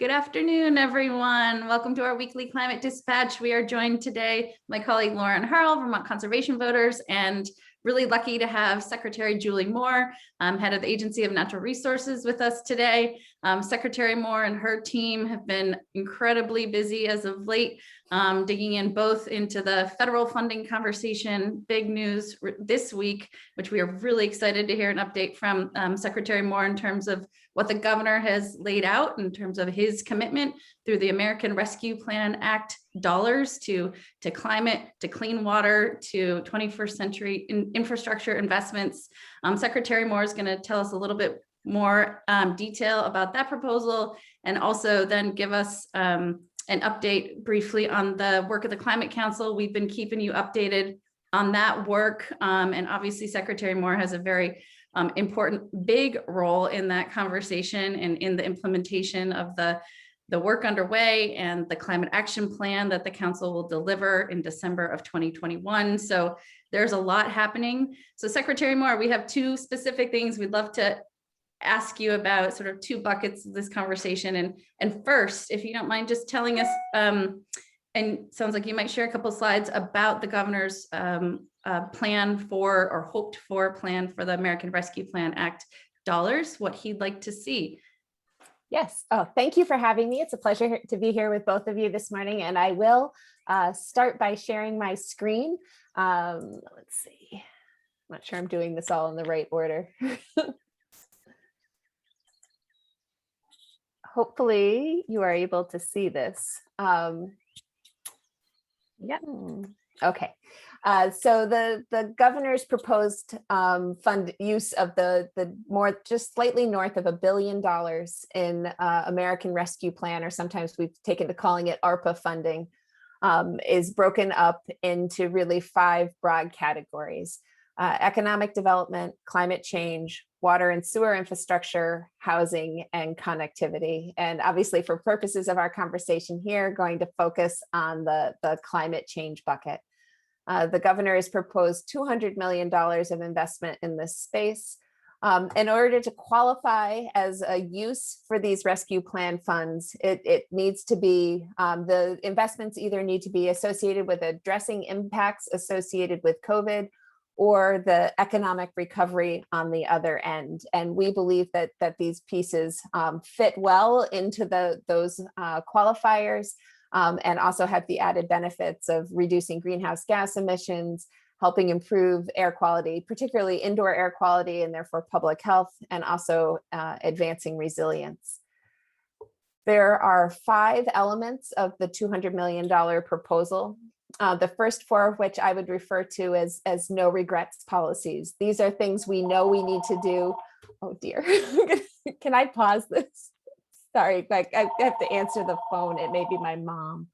Good afternoon, everyone. Welcome to our weekly climate dispatch. We are joined today by my colleague Lauren Harrell, Vermont Conservation Voters, and really lucky to have Secretary Julie Moore, head of the Agency of Natural Resources, with us today. Secretary Moore and her team have been incredibly busy as of late, digging in both into the federal funding conversation, big news this week, which we are really excited to hear an update from Secretary Moore in terms of what the governor has laid out in terms of his commitment through the American Rescue Plan Act dollars to climate, to clean water, to 21st century infrastructure investments. Secretary Moore is going to tell us a little bit more detail about that proposal, and also then give us an update briefly on the work of the Climate Council. We've been keeping you updated on that work, and obviously Secretary Moore has a very important big role in that conversation and in the implementation of the work underway and the climate action plan that the council will deliver in December of 2021. So there's a lot happening. So Secretary Moore, we have two specific things we'd love to ask you about, sort of two buckets of this conversation. And first, if you don't mind just telling us, and sounds like you might share a couple slides about the governor's plan for, or hoped for plan for the American Rescue Plan Act dollars, what he'd like to see. Yes. Oh, thank you for having me. It's a pleasure to be here with both of you this morning. And I will start by sharing my screen. Let's see. I'm not sure I'm doing this all in the right order. Hopefully you are able to see this. Yeah. Okay. So the governor's proposed fund use of the more just slightly north of $1 billion in American Rescue Plan, or sometimes we've taken to calling it ARPA funding, is broken up into really 5 broad categories: economic development, climate change, water and sewer infrastructure, housing, and connectivity. And obviously, for purposes of our conversation here, going to focus on the climate change bucket. The governor has proposed $200 million of investment in this space. In order to qualify as a use for these rescue plan funds, it needs to be, the investments either need to be associated with addressing impacts associated with COVID, or the economic recovery on the other end. And we believe that these pieces fit well into those qualifiers, and also have the added benefits of reducing greenhouse gas emissions, helping improve air quality, particularly indoor air quality, and therefore public health, and also advancing resilience. There are 5 elements of the $200 million proposal. The first 4 of which I would refer to as no regrets policies. These are things we know we need to do. Oh dear, can I pause this? Sorry, like I have to answer the phone. It may be my mom.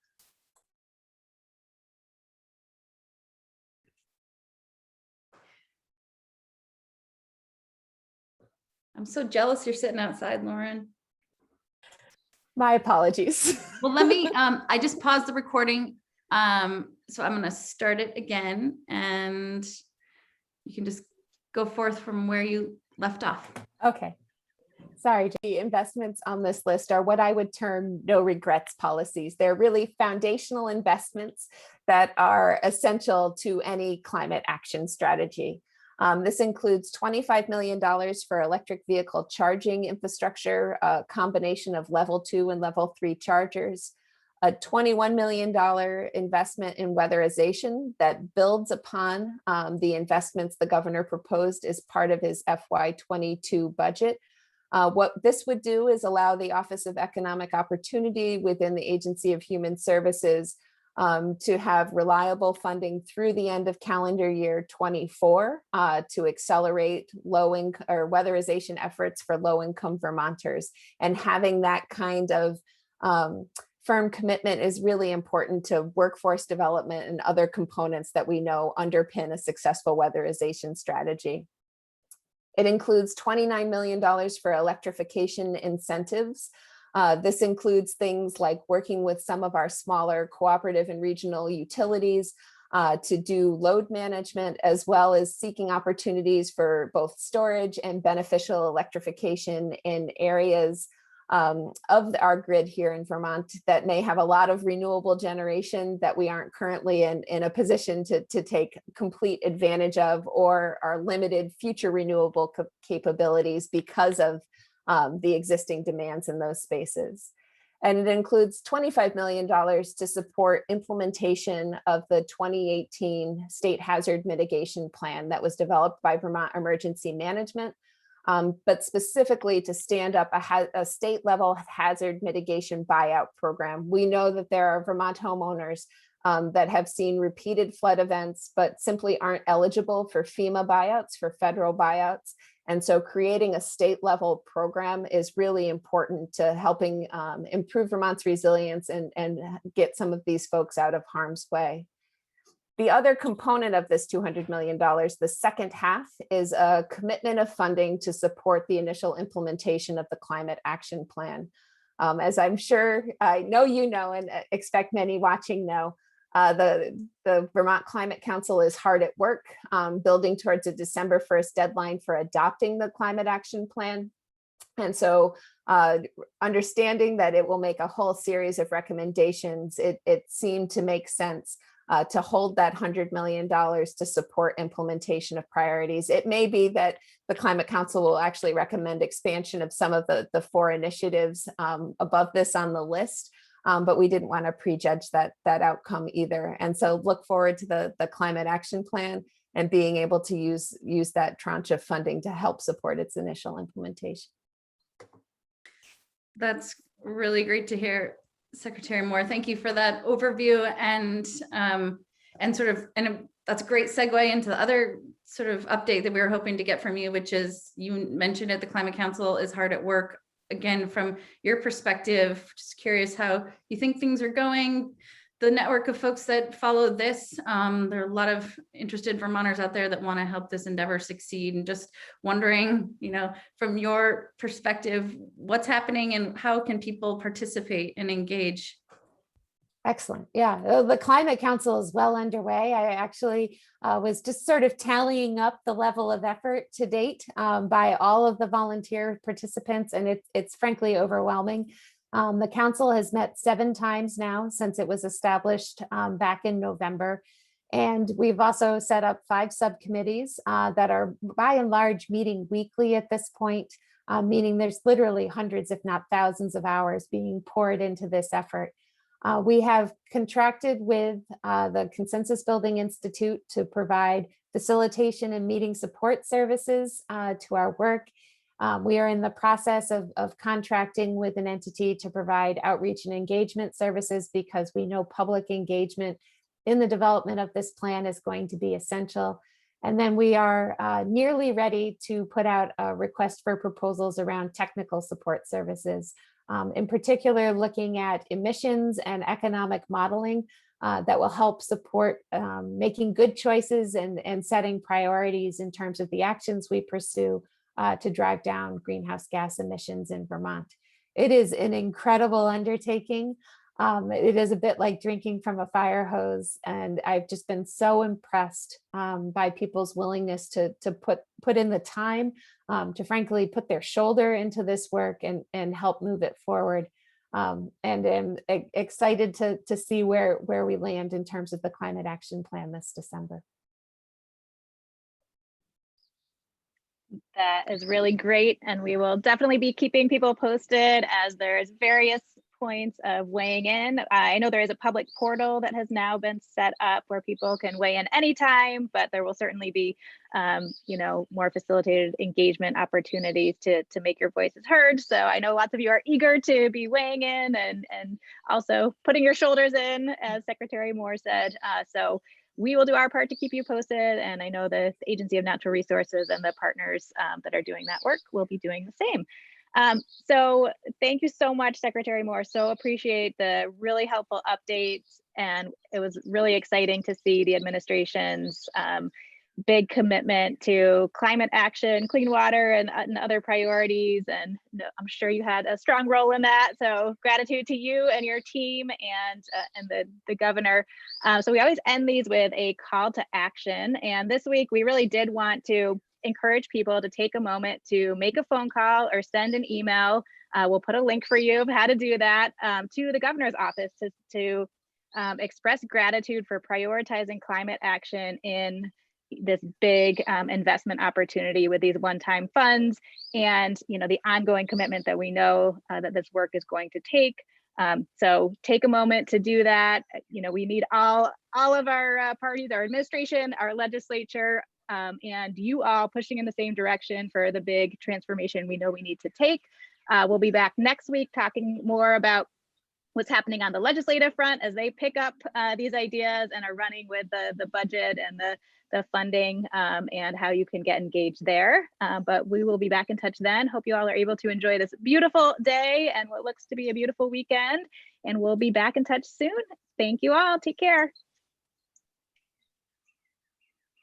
I'm so jealous you're sitting outside, Lauren. My apologies. Well, let me, I just paused the recording. So I'm going to start it again, and you can just go forth from where you left off. Okay. Sorry, the investments on this list are what I would term no regrets policies. They're really foundational investments that are essential to any climate action strategy. This includes $25 million for electric vehicle charging infrastructure, a combination of level 2 and level 3 chargers, a $21 million investment in weatherization that builds upon the investments the governor proposed as part of his FY22 budget. What this would do is allow the Office of Economic Opportunity within the Agency of Human Services to have reliable funding through the end of calendar year 24 to accelerate low-income or weatherization efforts for low-income Vermonters. And having that kind of firm commitment is really important to workforce development and other components that we know underpin a successful weatherization strategy. It includes $29 million for electrification incentives. This includes things like working with some of our smaller cooperative and regional utilities to do load management, as well as seeking opportunities for both storage and beneficial electrification in areas of our grid here in Vermont that may have a lot of renewable generation that we aren't currently in a position to take complete advantage of, or our limited future renewable capabilities because of the existing demands in those spaces. And it includes $25 million to support implementation of the 2018 State Hazard Mitigation Plan that was developed by Vermont Emergency Management, but specifically to stand up a state level hazard mitigation buyout program. We know that there are Vermont homeowners that have seen repeated flood events, but simply aren't eligible for FEMA buyouts, for federal buyouts. And so creating a state level program is really important to helping improve Vermont's resilience and get some of these folks out of harm's way. The other component of this $200 million, the second half, is a commitment of funding to support the initial implementation of the Climate Action Plan. As I'm sure I know you know, and expect many watching know, the Vermont Climate Council is hard at work building towards a December 1st deadline for adopting the Climate Action Plan. And so understanding that it will make a whole series of recommendations, it seemed to make sense to hold that $100 million to support implementation of priorities. It may be that the Climate Council will actually recommend expansion of some of the 4 initiatives above this on the list. But we didn't want to prejudge that outcome either. And so look forward to the Climate Action Plan and being able to use that tranche of funding to help support its initial implementation. That's really great to hear, Secretary Moore. Thank you for that overview, and that's a great segue into the other sort of update that we were hoping to get from you, which is, you mentioned it, the Climate Council is hard at work. Again, from your perspective, just curious how you think things are going. The network of folks that follow this, there are a lot of interested Vermonters out there that want to help this endeavor succeed, and just wondering, from your perspective, what's happening and how can people participate and engage? Excellent. Yeah, the Climate Council is well underway. I actually was just sort of tallying up the level of effort to date by all of the volunteer participants, and it's frankly overwhelming. The council has met 7 times now since it was established back in November. And we've also set up 5 subcommittees that are by and large meeting weekly at this point, meaning there's literally hundreds, if not thousands of hours being poured into this effort. We have contracted with the Consensus Building Institute to provide facilitation and meeting support services to our work. We are in the process of contracting with an entity to provide outreach and engagement services, because we know public engagement in the development of this plan is going to be essential. And then we are nearly ready to put out a request for proposals around technical support services. In particular, looking at emissions and economic modeling that will help support making good choices and setting priorities in terms of the actions we pursue to drive down greenhouse gas emissions in Vermont. It is an incredible undertaking. It is a bit like drinking from a fire hose, and I've just been so impressed by people's willingness to put in the time to frankly put their shoulder into this work and help move it forward. And am excited to see where we land in terms of the Climate Action Plan this December. That is really great, and we will definitely be keeping people posted as there's various points of weighing in. I know there is a public portal that has now been set up where people can weigh in anytime, but there will certainly be more facilitated engagement opportunities to make your voices heard. So I know lots of you are eager to be weighing in and also putting your shoulders in, as Secretary Moore said. So we will do our part to keep you posted, and I know the Agency of Natural Resources and the partners that are doing that work will be doing the same. So thank you so much, Secretary Moore. So appreciate the really helpful updates, and it was really exciting to see the administration's big commitment to climate action, clean water, and other priorities. And I'm sure you had a strong role in that. So gratitude to you and your team and the governor. So we always end these with a call to action. And this week, we really did want to encourage people to take a moment to make a phone call or send an email We'll put a link for you of how to do that to the governor's office to express gratitude for prioritizing climate action in this big investment opportunity with these one-time funds, and the ongoing commitment that we know that this work is going to take. So take a moment to do that. We need all of our parties, our administration, our legislature, and you all pushing in the same direction for the big transformation we know we need to take. We'll be back next week talking more about what's happening on the legislative front as they pick up these ideas and are running with the budget and the funding, and how you can get engaged there. But we will be back in touch then. Hope you all are able to enjoy this beautiful day and what looks to be a beautiful weekend. And we'll be back in touch soon. Thank you all. Take care.